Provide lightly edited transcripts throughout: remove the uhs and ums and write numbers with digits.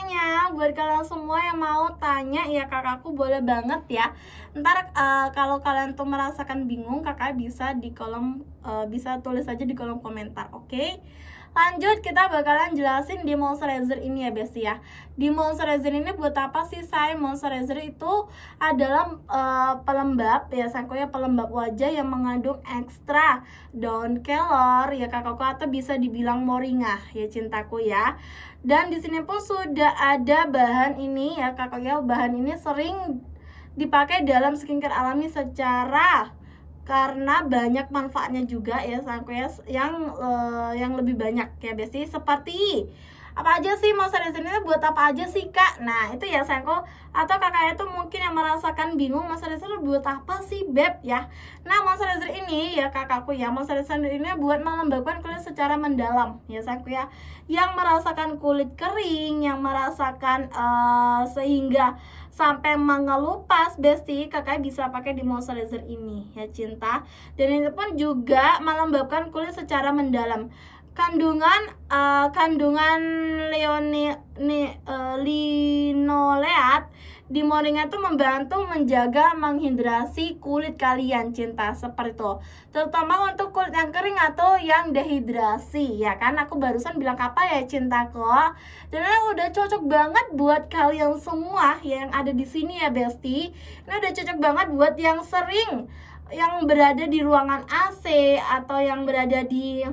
semuanya, buat kalian semua yang mau tanya ya kakakku boleh banget ya. Ntar kalau kalian tuh merasakan bingung, kakak bisa di kolom bisa tulis aja di kolom komentar, oke? Lanjut, kita bakalan jelasin di moisturizer ini ya besti ya. Di moisturizer ini buat apa sih say? Moisturizer itu adalah pelembab ya sangkonya, pelembab wajah yang mengandung ekstra daun kelor ya kakakku, atau bisa dibilang moringa ya cintaku ya. Dan di sini pun sudah ada bahan ini ya kakak ya. Bahan ini sering dipakai dalam skincare alami karena banyak manfaatnya juga ya sayangku ya, yang lebih banyak ya besti. Seperti apa aja sih moisturizer ini, buat apa aja sih kak? Nah itu ya sayangku, atau kakaknya tuh mungkin yang merasakan bingung moisturizer buat apa sih beb ya. Nah moisturizer ini ya kakakku ya, moisturizer ini buat melembabkan kulit secara mendalam ya sayangku ya, yang merasakan kulit kering, yang merasakan sehingga sampai mengelupas besti, kakak bisa pakai di moisturizer ini ya cinta. Dan ini pun juga melembabkan kulit secara mendalam. Kandungan linoleat di moringa itu membantu menjaga menghidrasi kulit kalian cinta, seperti itu. Terutama untuk kulit yang kering atau yang dehidrasi ya kan. Aku barusan bilang apa ya cintaku. Dan ini udah cocok banget buat kalian semua yang ada di sini ya besti. Ini udah cocok banget buat yang sering yang berada di ruangan AC atau yang berada di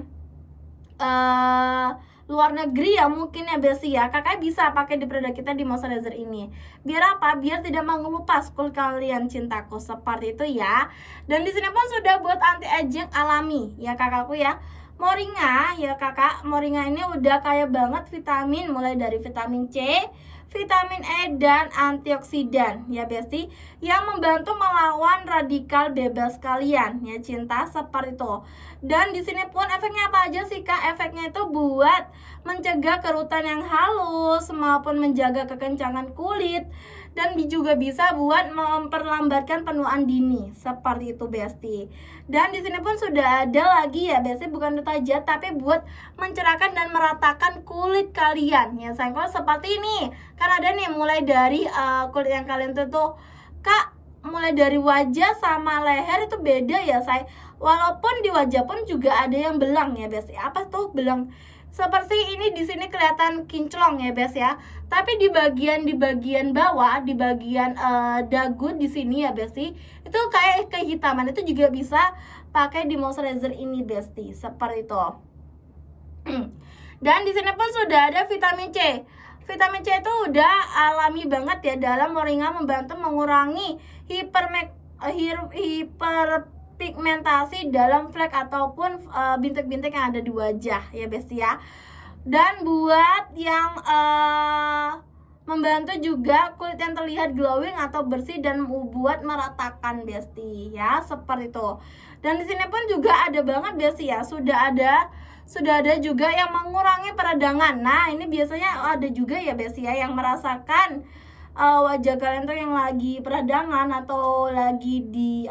luar negeri ya mungkin ya besti ya. Kakak bisa pakai di produk kita di moisturizer ini. Biar apa? Biar tidak mengelupas kulit kalian cintaku, seperti itu ya. Dan di sini pun sudah buat anti aging alami ya kakakku ya. Moringa ya kakak, moringa ini udah kaya banget vitamin, mulai dari vitamin C, vitamin E, dan antioksidan ya besti, yang membantu melawan radikal bebas kalian ya cinta, seperti itu. Dan di sini pun efeknya apa aja sih kak? Efeknya itu buat mencegah kerutan yang halus maupun menjaga kekencangan kulit, dan juga bisa buat memperlambatkan penuaan dini, seperti itu besti. Dan di sini pun sudah ada lagi ya besti, bukan itu aja tapi buat mencerahkan dan meratakan kulit kalian ya sayang. Kalau seperti ini kan ada nih mulai dari kulit yang kalian tuh kak, mulai dari wajah sama leher itu beda ya say. Walaupun di wajah pun juga ada yang belang ya besti. Apa tuh belang? Seperti ini di sini kelihatan kinclong ya bes ya. Tapi di bagian bawah, di bagian dagu di sini ya besti, itu kayak kehitaman, itu juga bisa pakai di moisturizer ini besti, seperti itu. Dan di sini pun sudah ada vitamin C. Vitamin C itu udah alami banget ya dalam moringa, membantu mengurangi hiperpigmentasi dalam flek ataupun bintik-bintik yang ada di wajah ya besti ya. Dan buat yang membantu juga kulit yang terlihat glowing atau bersih dan buat meratakan besti ya, seperti itu. Dan di sini pun juga ada banget besti ya, sudah ada juga yang mengurangi peradangan. Nah ini biasanya ada juga ya besti ya yang merasakan wajah kalian tuh yang lagi peradangan atau lagi di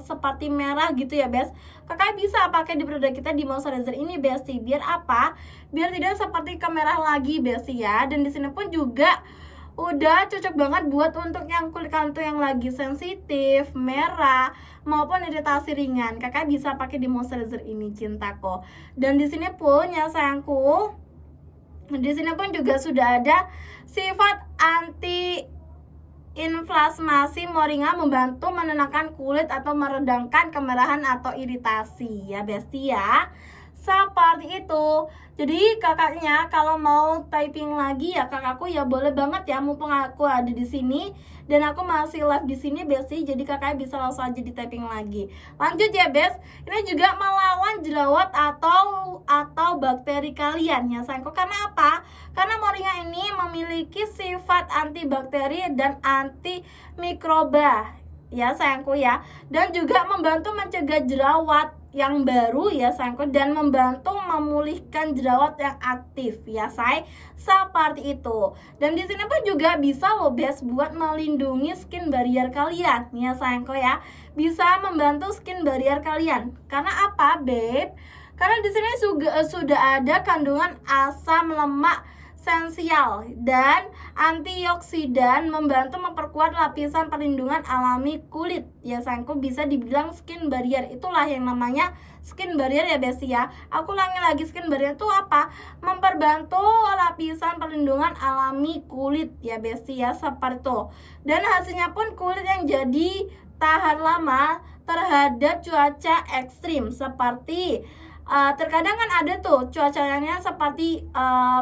seperti merah gitu ya bes. Kakak bisa pakai di produk kita di moisturizer ini besti. Biar apa? Biar tidak seperti kemerah lagi besti ya. Dan di sini pun juga udah cocok banget buat untuk yang kulit kalian tuh yang lagi sensitif, merah maupun iritasi ringan. Kakak bisa pakai di moisturizer ini cintaku. Dan di sini pun ya sayangku, di sini pun juga sudah ada sifat anti inflamasi moringa, membantu menenangkan kulit atau meredamkan kemerahan atau iritasi ya besti ya. Seperti itu. Jadi kakaknya kalau mau typing lagi ya kakakku ya boleh banget ya, mumpung aku ada di sini dan aku masih live di sini besti, jadi kakak bisa langsung aja di typing lagi. Lanjut ya bes, ini juga melawan jerawat atau bakteri kalian ya sayangku. Karena apa? Karena moringa ini memiliki sifat antibakteri dan antimikroba ya sayangku ya, dan juga membantu mencegah jerawat yang baru ya sayangku, dan membantu memulihkan jerawat yang aktif ya say, seperti itu. Dan di sini pun juga bisa loh bes buat melindungi skin barrier kalian ya sayangku ya, bisa membantu skin barrier kalian. Karena apa beb? Karena di sini sudah ada kandungan asam lemak esensial dan antioksidan, membantu memperkuat lapisan perlindungan alami kulit. Ya sayangku, bisa dibilang skin barrier. Itulah yang namanya skin barrier ya besti ya. Aku ulangi lagi, skin barrier itu apa? Memperbantu lapisan perlindungan alami kulit ya besti ya, seperti itu. Dan hasilnya pun kulit yang jadi tahan lama terhadap cuaca ekstrim, seperti terkadang kan ada tuh cuacanya seperti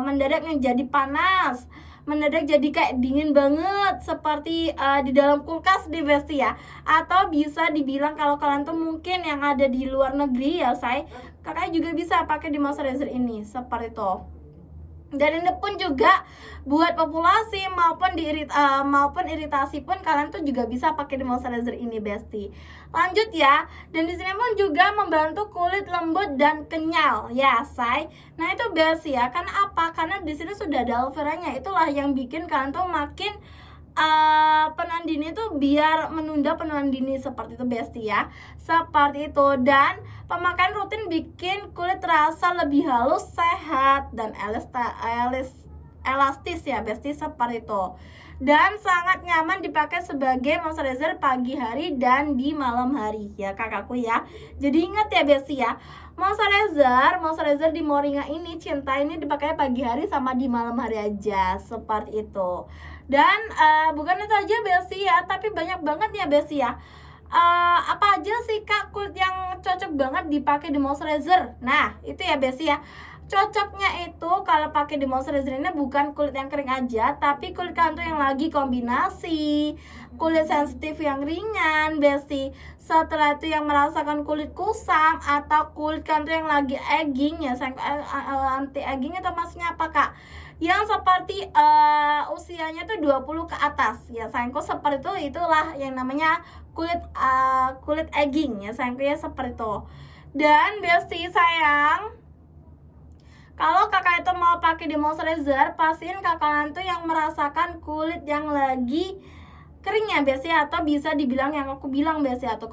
mendadak yang jadi panas, mendadak jadi kayak dingin banget, seperti di dalam kulkas di besti ya. Atau bisa dibilang kalau kalian tuh mungkin yang ada di luar negeri ya kakak juga bisa pakai di moisturizer ini, seperti itu. Dan ini pun juga buat populasi maupun iritasi pun kalian tuh juga bisa pakai di moisturizer ini besti. Lanjut ya. Dan di sini pun juga membantu kulit lembut dan kenyal ya say. Nah itu besti ya. Karena apa? Karena di sini sudah ada aloe veranya. Itulah yang bikin kalian tuh makin penuaan dini tuh biar menunda penuaan dini, seperti itu besti ya, seperti itu. Dan pemakaian rutin bikin kulit terasa lebih halus, sehat, dan elastis ya besti, seperti itu. Dan sangat nyaman dipakai sebagai moisturizer pagi hari dan di malam hari ya kakakku ya. Jadi ingat ya besti ya, moisturizer di Moringa ini Cinta ini dipakai pagi hari sama di malam hari aja, seperti itu. Dan bukan itu aja besti ya, tapi banyak banget ya besti ya. Apa aja sih kak kulit yang cocok banget dipakai di moisturizer? Nah itu ya besti ya, cocoknya itu kalau pakai di moisturizer ini bukan kulit yang kering aja, tapi kulit kalian tuh yang lagi kombinasi, kulit sensitif yang ringan besti. Setelah itu yang merasakan kulit kusam, atau kulit kalian tuh yang lagi aging ya anti aging itu maksudnya apa kak? Yang seperti usianya tuh 20 ke atas ya sayangku, seperti itu. Itulah yang namanya kulit aging ya sayangku ya, seperti itu. Dan besti sayang, kalau kakak itu mau pakai di moisturizer, pastiin kalian tuh yang merasakan kulit yang lagi kering ya besti, atau bisa dibilang yang aku bilang besti, atau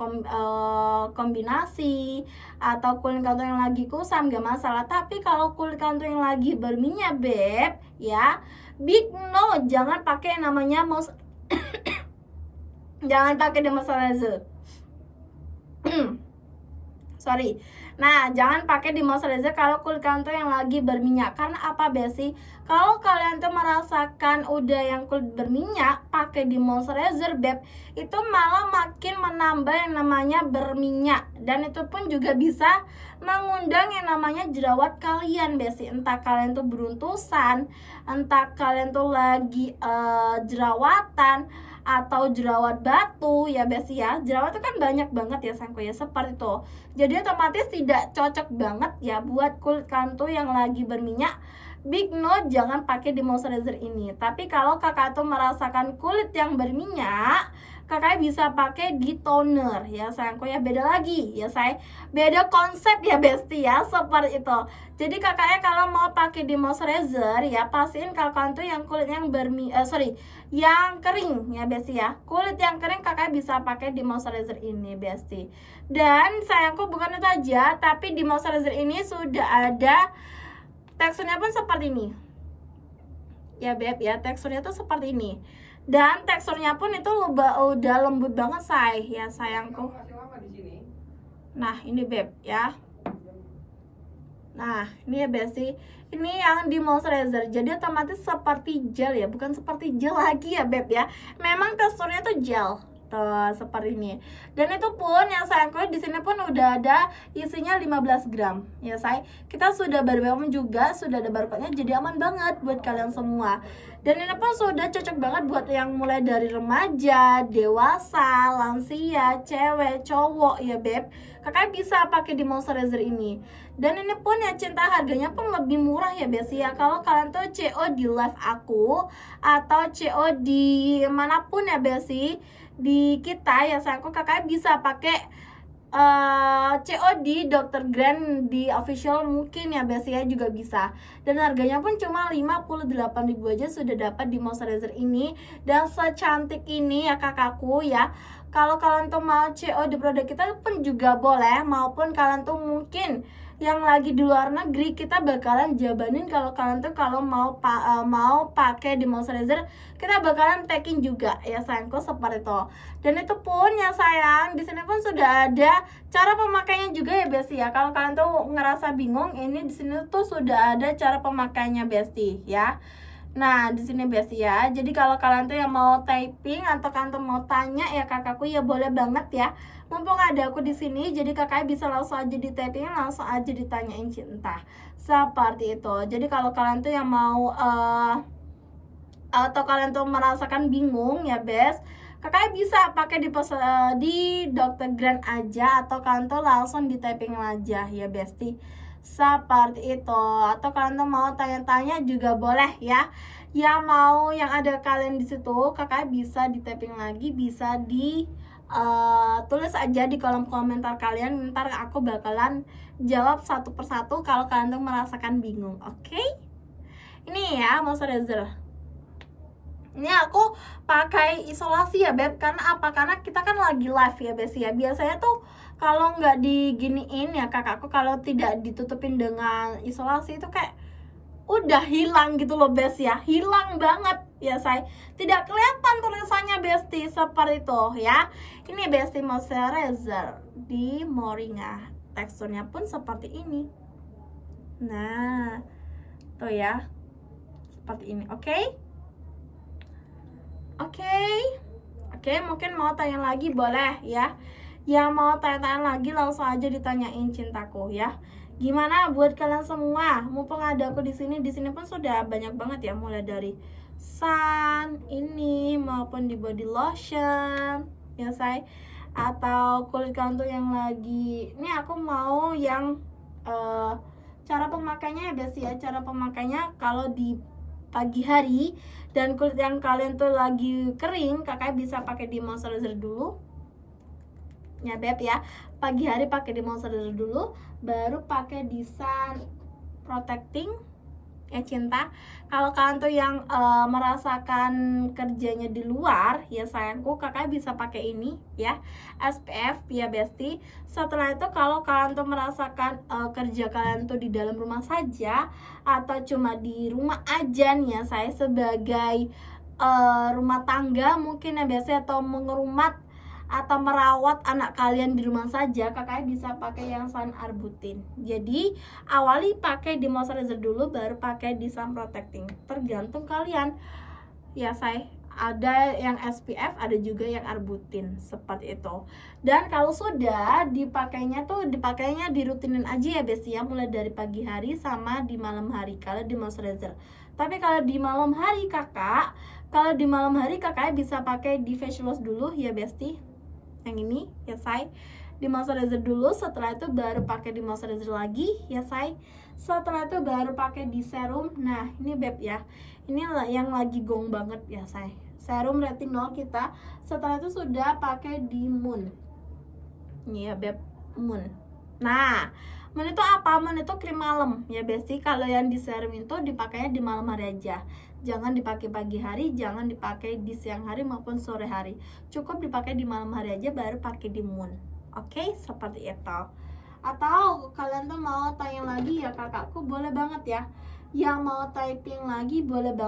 kombinasi, atau kulit kalian yang lagi kusam gak masalah. Tapi kalau kulit kalian yang lagi berminyak beb ya, big no, jangan pakai yang namanya jangan pakai di moisturizer. Sorry. Nah, jangan pakai di moisturizer kalau kulit kalian tuh yang lagi berminyak. Karena apa besi? Kalau kalian tuh merasakan udah yang kulit berminyak, pakai di moisturizer beb, itu malah makin menambah yang namanya berminyak. Dan itu pun juga bisa mengundang yang namanya jerawat kalian besi. Entah kalian tuh beruntusan, entah kalian tuh lagi jerawatan, atau jerawat batu ya besti ya. Jerawat itu kan banyak banget ya sayangku ya, seperti itu. Jadi otomatis tidak cocok banget ya buat kulit kalian tuh yang lagi berminyak. Big no, jangan pakai di moisturizer ini. Tapi kalau kakak tuh merasakan kulit yang berminyak, kakak bisa pakai di toner ya sayangku ya. Beda lagi ya beda konsep ya besti ya, seperti itu. Jadi kakaknya kalau mau pakai di moisturizer ya, pastiin kalau kalian tuh yang kulit yang yang kering ya besti ya. Kulit yang kering kakak bisa pakai di moisturizer ini besti. Dan sayangku bukan itu aja, tapi di moisturizer ini sudah ada teksturnya pun seperti ini ya beb ya, teksturnya tuh seperti ini. Dan teksturnya pun itu udah lembut banget ya sayangku. Nah ini beb ya. Nah ini ya besti, ini yang di moisturizer, jadi otomatis seperti gel ya, bukan seperti gel lagi ya beb ya. Memang teksturnya tuh gel tuh seperti ini. Dan itu pun yang sayangku di sini pun udah ada isinya 15 gram ya kita sudah barcode juga, sudah ada barcode-nya, jadi aman banget buat kalian semua. Dan ini pun sudah cocok banget buat yang mulai dari remaja, dewasa, lansia, cewek, cowok ya beb. Kakak bisa pakai di moisturizer ini. Dan ini pun ya Cinta, harganya pun lebih murah ya besti ya. Kalau kalian tuh CO di live aku atau CO di manapun ya besti, di kita ya sayangku, kakak bisa pakai COD Dr. Grand di official mungkin ya besti ya, juga bisa. Dan harganya pun cuma 58.000 aja sudah dapat di moisturizer ini. Dan secantik ini ya kakakku ya. Kalau kalian tuh mau COD produk kita pun juga boleh, maupun kalian tuh mungkin yang lagi di luar negeri, kita bakalan jabanin kalau kalian tuh kalau mau pakai di moisturizer, kita bakalan packing juga ya sayangku, seperti itu. Dan itu pun ya sayang, di sini pun sudah ada cara pemakainya juga ya Besti ya. Kalau kalian tuh ngerasa bingung, ini di sini tuh sudah ada cara pemakainya Besti ya. Nah, di sini Besti ya. Jadi kalau kalian tuh yang mau typing atau kalian tuh mau tanya ya kakakku, ya boleh banget ya. Mumpung ada aku di sini, jadi kakak bisa langsung aja di typing, langsung aja ditanyain cinta. Seperti itu. Jadi kalau kalian tuh yang mau atau kalian tuh merasakan bingung ya Bes, kakak bisa pakai di Dr. Grand aja, atau kalian tuh langsung di typing aja ya Besti. Seperti itu. Atau kalian tuh mau tanya-tanya juga boleh ya. Yang mau yang ada kalian di situ, kakak bisa di typing lagi, bisa di tulis aja di kolom komentar kalian. Ntar aku bakalan jawab satu persatu kalau kalian tuh merasakan bingung. Oke? Ini ya moisturizer. Ini aku pakai isolasi ya Beb. Karena apa? Karena kita kan lagi live ya Bes ya. Biasanya tuh kalau nggak diginiin ya kakakku, kalau tidak ditutupin dengan isolasi itu kayak udah hilang gitu loh Bes ya. Hilang banget ya say. Tidak kelihatan tulisannya Besti, seperti itu ya. Ini Besti moisturizer di Moringa. Teksturnya pun seperti ini. Nah, tuh ya. Seperti ini, oke? Oke, mungkin mau tanya lagi boleh ya. Yang mau tanya-tanya lagi langsung aja ditanyain cintaku ya. Gimana buat kalian semua? Mumpung ada aku di sini pun sudah banyak banget ya, mulai dari sun ini maupun di body lotion ya say. Atau kulit kalian tuh yang lagi, ini aku mau yang cara pemakainya ya Besti ya. Cara pemakainya kalau di pagi hari dan kulit yang kalian tuh lagi kering, kakak bisa pakai di moisturizer dulu ya Beb ya. Pagi hari pakai di moisturizer dulu, baru pakai di sun protecting ya cinta. Kalau kalian tuh yang merasakan kerjanya di luar ya sayangku, kakak bisa pakai ini ya, SPF ya Besti. Setelah itu kalau kalian tuh merasakan kerja kalian tuh di dalam rumah saja atau cuma di rumah aja nih ya, saya sebagai rumah tangga mungkin ya biasanya, atau mengerumat atau merawat anak kalian di rumah saja, kakak bisa pakai yang sun arbutin. Jadi awali pakai di moisturizer dulu, baru pakai di sun protecting, tergantung kalian ya say. Ada yang SPF, ada juga yang arbutin, seperti itu. Dan kalau sudah dipakainya tuh dipakainya dirutinin aja ya Besti ya, mulai dari pagi hari sama di malam hari kalau di moisturizer. Tapi kalau di malam hari kakak bisa pakai di facial wash dulu ya Besti, yang ini ya say, di moisturizer dulu. Setelah itu baru pakai di moisturizer lagi ya say. Setelah itu baru pakai di serum. Nah ini Beb ya, ini yang lagi gong banget ya say, serum retinol kita. Setelah itu sudah pakai di Moon, ini ya Beb, Moon. Nah Moon itu apa? Moon itu krim malam ya Besti. Kalau yang di serum itu dipakainya di malam hari aja, jangan dipakai pagi hari, jangan dipakai di siang hari maupun sore hari. Cukup dipakai di malam hari aja, baru pakai di Moon. Oke, seperti itu. Atau kalian tuh mau tanya lagi ya kakakku, boleh banget ya. Yang mau typing lagi boleh banget.